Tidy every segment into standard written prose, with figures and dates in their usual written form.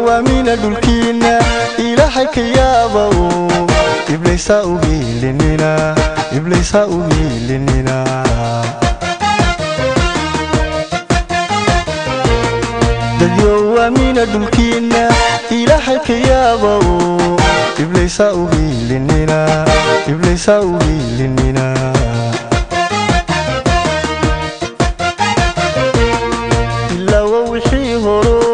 ومن دولكينا إلهي كيابو إبليس أوبيلننا إبليس أوبيلننا دديو ومن دولكينا إلهي كيابو إبليس أوبيلننا إبليس أوبيلننا إلا ووحي هرو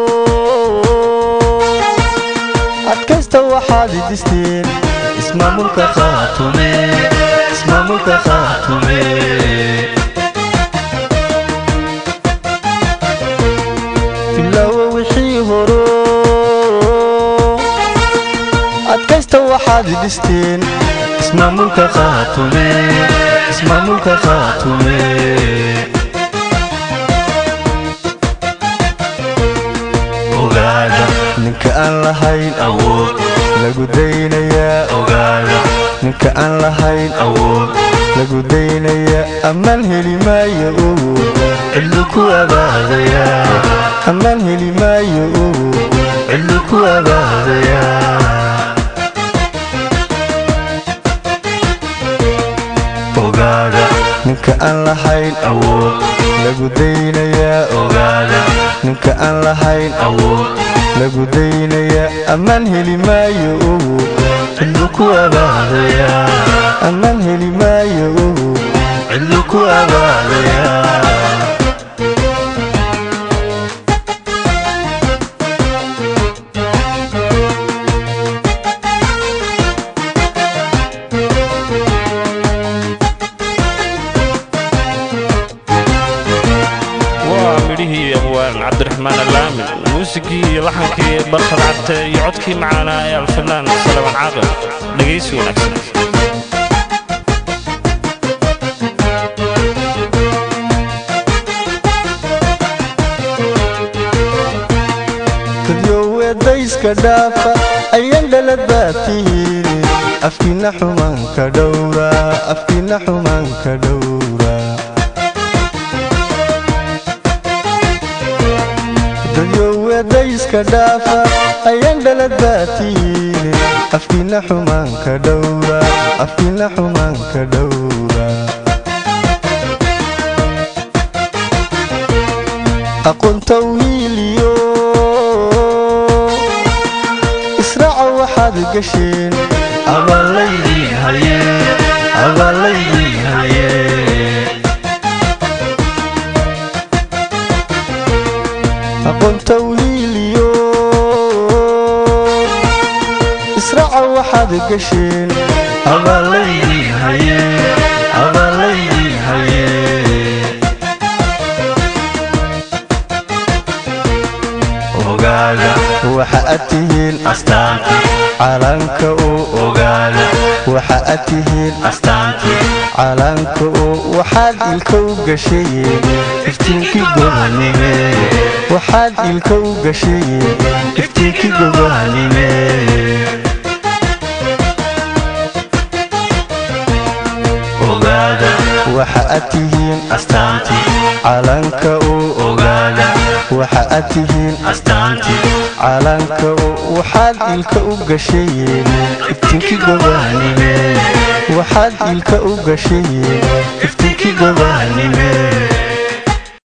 وحادي دستين اسمه ملك خاتمي اسمه ملك خاتمي في اللو وحي هرو أتكست وحادي دستين اسمه ملك خاتمي اسمه ملك خاتمي ninka aan lahayn awood lagu daynaya ogaada ninka aan lahayn awood lagu daynaya aman heli maayo cidlu ku abaadaya aman heli maayo cidlu ku abaadaya ogaada ninka aan lahayn awood lagu daynaya ogaada ninka aan lahayn awood lagu daynaya aman heli maayo cidlu ku abaadaya aman heli maayo cidlu ku abaadaya عبد الرحمن اللامي موسيقي لحنكي برخد عبد يعودكي معنا يا الفنان سليمان عاقل نقيسي ونكسي كديو دايسك دافا أيان دلداتي أفكينا حمانك دورا أفكينا حمانك دورا دايسك دافا أيان دلداتي أفكينا حمانك دورا أفكينا حمانك دورا أقول توهيليو إسرع وحاد قشين أبا الليلي هاي أبا الليلي هاي أقول توهيليو إسرع وحاد قشين أبا الليلي هاي أبا الليلي هاي ogaada waxa aad tihiin astaanti calanka ogaada waxa aad tihiin astaanti calanka waxaad ilka u gashayeen iftiinkii gobanime waxaad ilka u gashayeen iftiinkii gobanime ogaada waxa aad tihiin astaanti calanka ogaada waxa aad tihiin astaanti calanka waxaad ilka u gashayeen iftiinkii gobanime waxaad ilka u gashayeen iftiinkii gobanime